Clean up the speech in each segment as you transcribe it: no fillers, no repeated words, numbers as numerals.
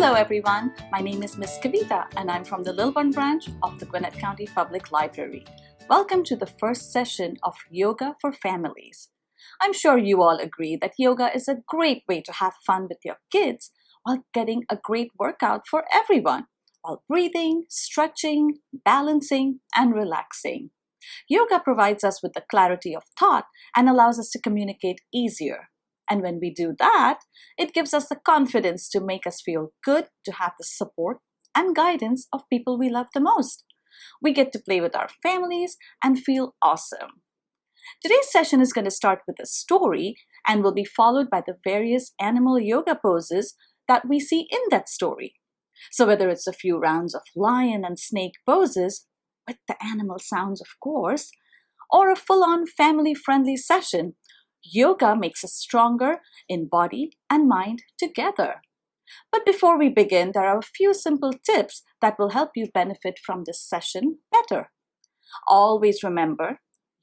Hello everyone, my name is Miss Kavita and I'm from the Lilburn branch of the Gwinnett County Public Library. Welcome to the first session of Yoga for Families. I'm sure you all agree that yoga is a great way to have fun with your kids while getting a great workout for everyone, while breathing, stretching, balancing, and relaxing. Yoga provides us with the clarity of thought and allows us to communicate easier. And when we do that, it gives us the confidence to make us feel good, to have the support and guidance of people we love the most. We get to play with our families and feel awesome. Today's session is going to start with a story and will be followed by the various animal yoga poses that we see in that story. So whether it's a few rounds of lion and snake poses, with the animal sounds of course, or a full-on family-friendly session, yoga makes us stronger in body and mind together. But before we begin, there are a few simple tips that will help you benefit from this session better. Always remember,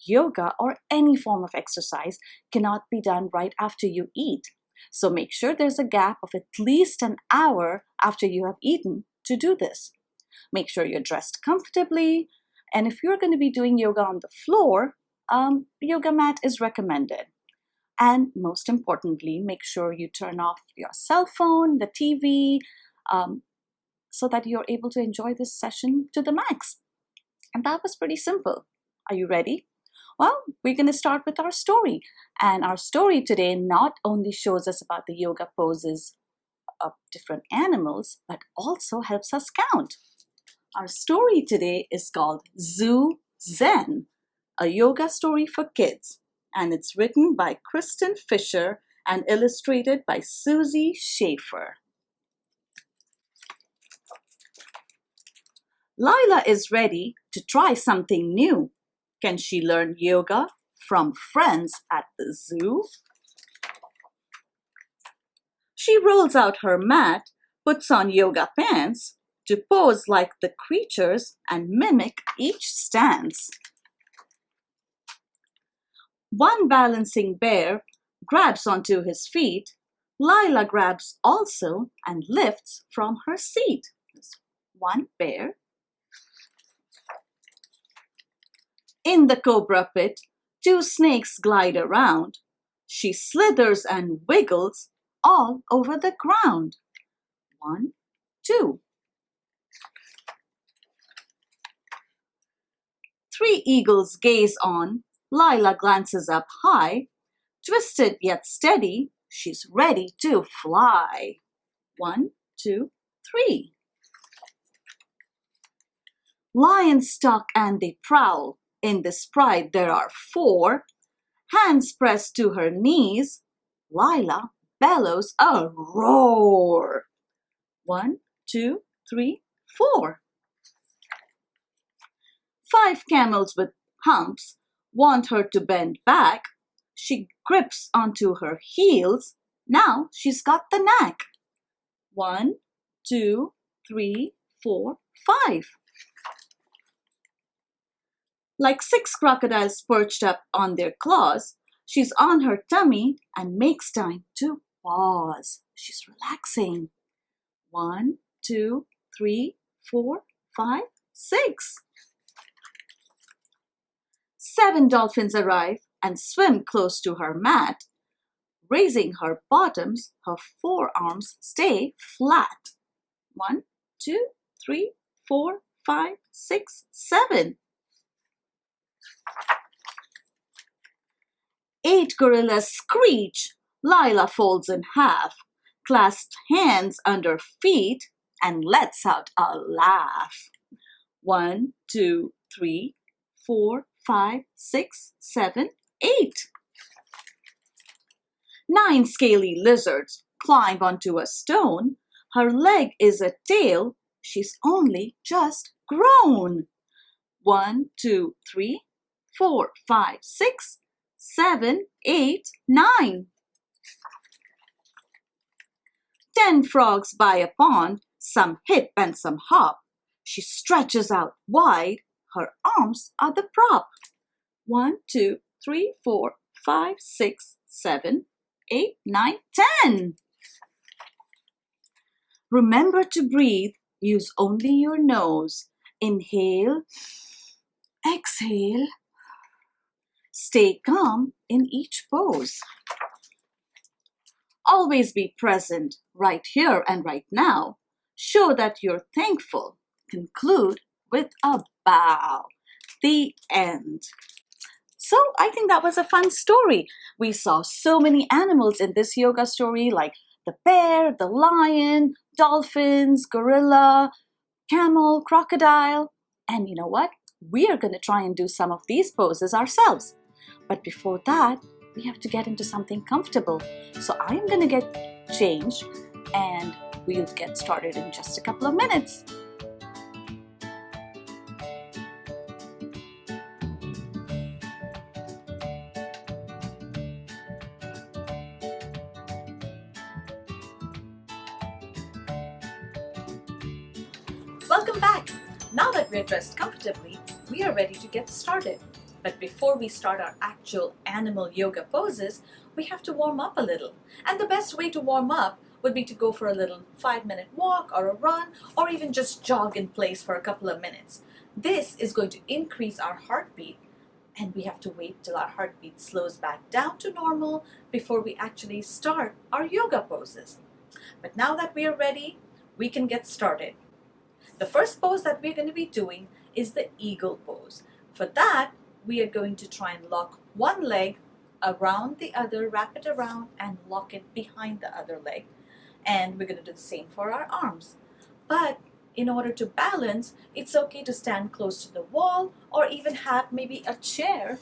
yoga or any form of exercise cannot be done right after you eat. So make sure there's a gap of at least an hour after you have eaten to do this. Make sure you're dressed comfortably, and if you're going to be doing yoga on the floor, yoga mat is recommended. And most importantly, make sure you turn off your cell phone, the TV, so that you're able to enjoy this session to the max. And that was pretty simple. Are you ready? Well, we're going to start with our story. And our story today not only shows us about the yoga poses of different animals, but also helps us count. Our story today is called Zoo Zen, a yoga story for kids. And it's written by Kristen Fisher and illustrated by Susie Schaefer. Lila is ready to try something new. Can she learn yoga from friends at the zoo? She rolls out her mat, puts on yoga pants to pose like the creatures and mimic each stance. One balancing bear grabs onto his feet. Lila grabs also and lifts from her seat. One bear. In the cobra pit, two snakes glide around. She slithers and wiggles all over the ground. 1, 2. 3 eagles gaze on. Lila glances up high. Twisted yet steady, she's ready to fly. 1, 2, 3. Lions stalk and they prowl. In this pride there are 4. Hands pressed to her knees. Lila bellows a roar. 1, 2, 3, 4. 5 camels with humps want her to bend back. She grips onto her heels. Now she's got the knack. 1, 2, 3, 4, 5. Like 6 crocodiles perched up on their claws, she's on her tummy and makes time to pause. She's relaxing. 1, 2, 3, 4, 5, 6. 7 dolphins arrive and swim close to her mat. Raising her bottoms, her forearms stay flat. 1, 2, 3, 4, 5, 6, 7. 8 gorillas screech. Lila folds in half, clasps hands under feet, and lets out a laugh. 1, 2, 3, 4, 5, 6, 7, 8. 9 scaly lizards climb onto a stone. Her leg is a tail. She's only just grown. 1, 2, 3, 4, 5, 6, 7, 8, 9. 10 frogs by a pond. Some hip and some hop. She stretches out wide. Her arms are the prop. 1, 2, 3, 4, 5, 6, 7, 8, 9, 10. Remember to breathe. Use only your nose. Inhale, exhale. Stay calm in each pose. Always be present right here and right now. Show that you're thankful. Conclude with a bow. The end. So I think that was a fun story. We saw so many animals in this yoga story, like the bear, the lion, dolphins, gorilla, camel, crocodile. And you know what? We are going to try and do some of these poses ourselves. But before that, we have to get into something comfortable. So I'm going to get changed and we'll get started in just a couple of minutes. Welcome back! Now that we're dressed comfortably, we are ready to get started. But before we start our actual animal yoga poses, we have to warm up a little. And the best way to warm up would be to go for a little 5-minute walk or a run, or even just jog in place for a couple of minutes. This is going to increase our heartbeat, and we have to wait till our heartbeat slows back down to normal before we actually start our yoga poses. But now that we are ready, we can get started. The first pose that we're going to be doing is the eagle pose. For that, we are going to try and lock one leg around the other, wrap it around, and lock it behind the other leg. And we're going to do the same for our arms. But in order to balance, it's okay to stand close to the wall or even have maybe a chair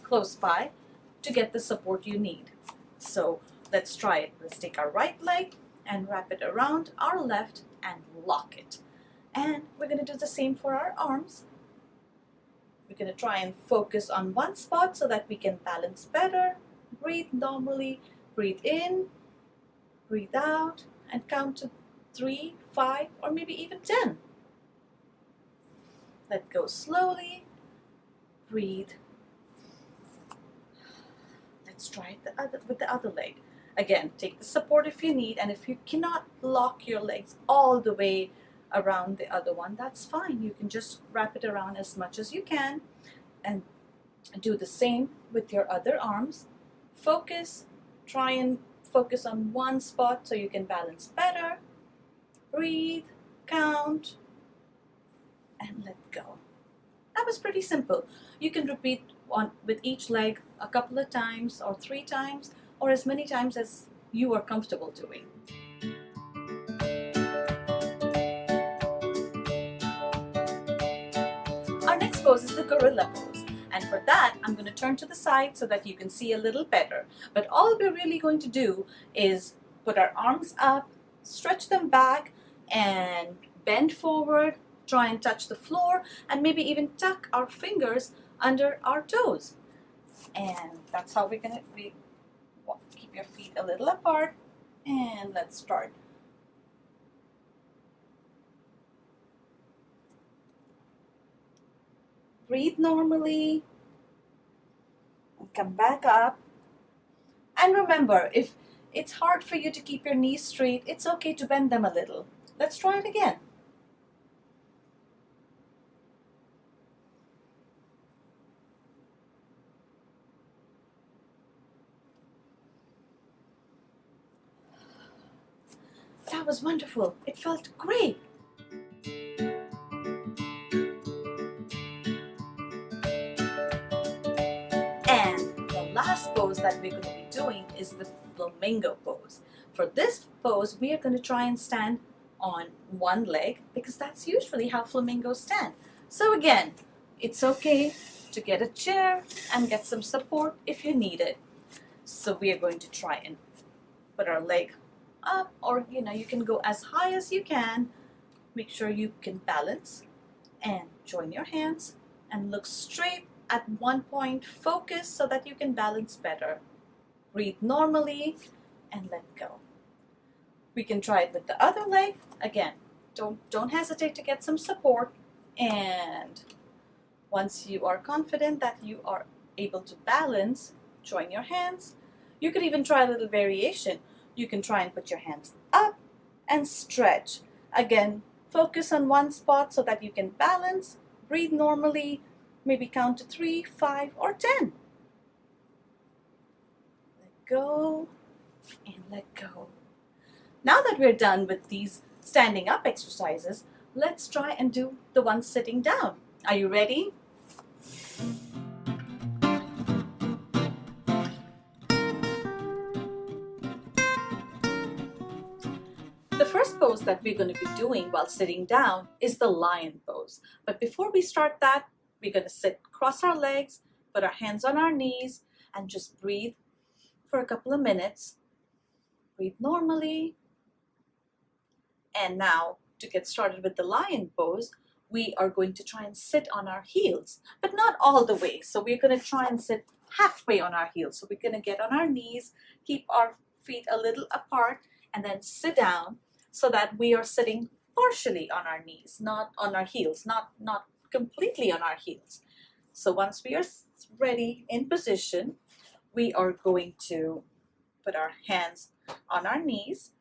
close by to get the support you need. So let's try it. Let's take our right leg and wrap it around our left and lock it. And we're going to do the same for our arms. We're going to try and focus on one spot so that we can balance better. Breathe normally. Breathe in, breathe out, and count to 3, 5, or maybe even 10. Let go slowly. Breathe. Let's try it with the other leg. Again, take the support if you need, and if you cannot lock your legs all the way around the other one, that's fine. You can just wrap it around as much as you can and do the same with your other arms. Try and focus on one spot so you can balance better. Breathe, count, and let go. That was pretty simple. You can repeat with each leg a couple of times or 3 times or as many times as you are comfortable doing. Our next pose is the gorilla pose, and for that I'm going to turn to the side so that you can see a little better. But all we're really going to do is put our arms up, stretch them back, and bend forward, try and touch the floor, and maybe even tuck our fingers under our toes. And that's how we're going to keep your feet a little apart, and let's start. Breathe normally and come back up. And remember, if it's hard for you to keep your knees straight, it's okay to bend them a little. Let's try it again. That was wonderful. It felt great. Last pose that we're going to be doing is the flamingo pose. For this pose, we are going to try and stand on one leg because that's usually how flamingos stand. So again, it's okay to get a chair and get some support if you need it. So we are going to try and put our leg up, or you can go as high as you can. Make sure you can balance and join your hands and look straight at one point. Focus so that you can balance better. Breathe normally and let go. We can try it with the other leg. Again, don't hesitate to get some support, and once you are confident that you are able to balance, join your hands. You could even try a little variation. You can try and put your hands up and stretch. Again, focus on one spot so that you can balance, breathe normally, maybe count to 3, 5, or 10. Let go and let go. Now that we're done with these standing up exercises, let's try and do the one sitting down. Are you ready? The first pose that we're going to be doing while sitting down is the lion pose. But before we start that, we're going to sit, cross our legs, put our hands on our knees, and just breathe for a couple of minutes. Breathe normally. And now, to get started with the lion pose, we are going to try and sit on our heels, but not all the way. So we're going to try and sit halfway on our heels. So we're going to get on our knees, keep our feet a little apart, and then sit down so that we are sitting partially on our knees, not on our heels, not completely on our heels. So once we are ready in position, we are going to put our hands on our knees,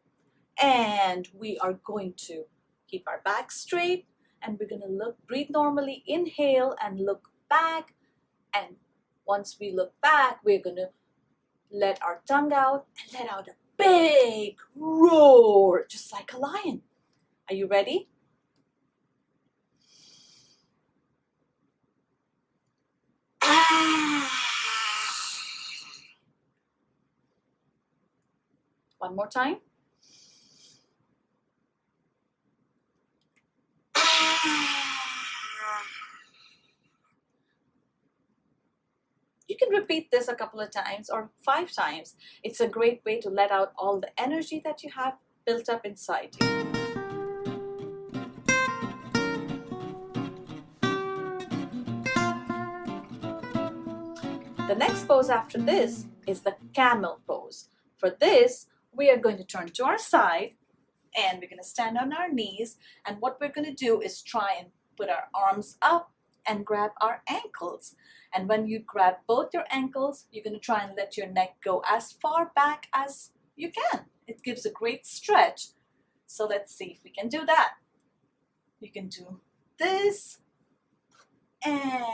and we are going to keep our back straight, and we're going to breathe normally, inhale and look back. And once we look back, we're going to let our tongue out and let out a big roar, just like a lion. Are you ready? One more time. You can repeat this a couple of times or 5 times. It's a great way to let out all the energy that you have built up inside you. The next pose after this is the camel pose. For this, we are going to turn to our side and we're going to stand on our knees. And what we're going to do is try and put our arms up and grab our ankles. And when you grab both your ankles, you're going to try and let your neck go as far back as you can. It gives a great stretch. So let's see if we can do that. You can do this and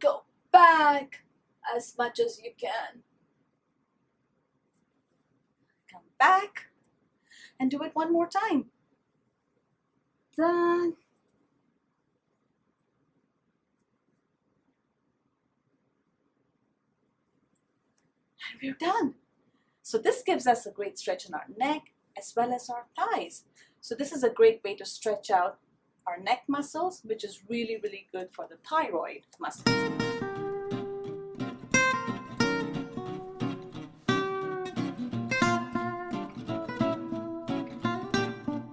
go back as much as you can. Come back and do it one more time. Done. And we're done. So this gives us a great stretch in our neck as well as our thighs. So this is a great way to stretch out our neck muscles, which is really, really good for the thyroid muscles.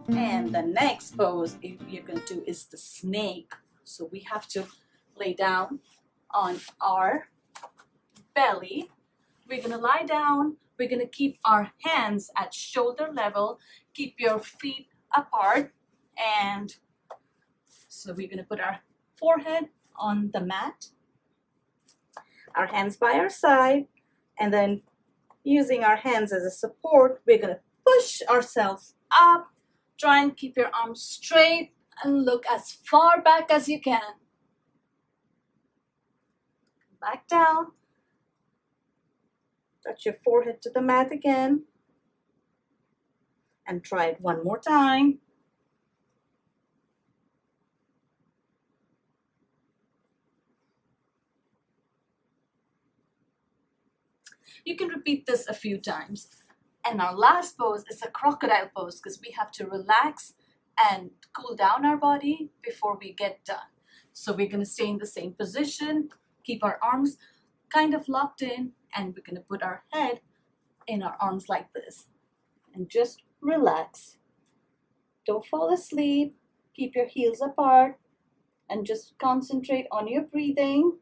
And the next pose you're going to do is the snake. So we have to lay down on our belly. We're going to lie down. We're going to keep our hands at shoulder level. Keep your feet apart. And so we're going to put our forehead on the mat. Our hands by our side. And then using our hands as a support, we're going to push ourselves up. Try and keep your arms straight and look as far back as you can. Back down. Touch your forehead to the mat again. And try it one more time. You can repeat this a few times. And our last pose is a crocodile pose because we have to relax and cool down our body before we get done. So we're going to stay in the same position, keep our arms kind of locked in, and we're going to put our head in our arms like this. And just relax. Don't fall asleep. Keep your heels apart and just concentrate on your breathing.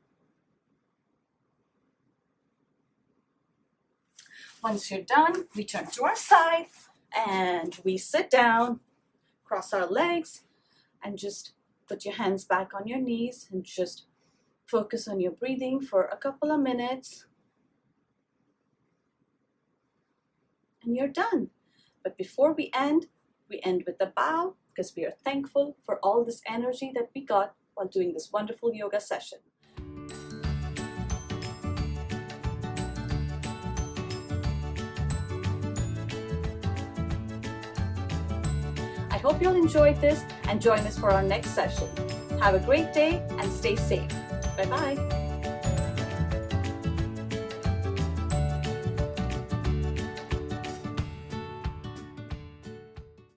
Once you're done, we turn to our side and we sit down, cross our legs, and just put your hands back on your knees and just focus on your breathing for a couple of minutes. And you're done. But before we end, We end with a bow because we are thankful for all this energy that we got while doing this wonderful yoga session. I hope you'll enjoyed this and join us for our next session. Have a great day and stay safe. Bye-bye.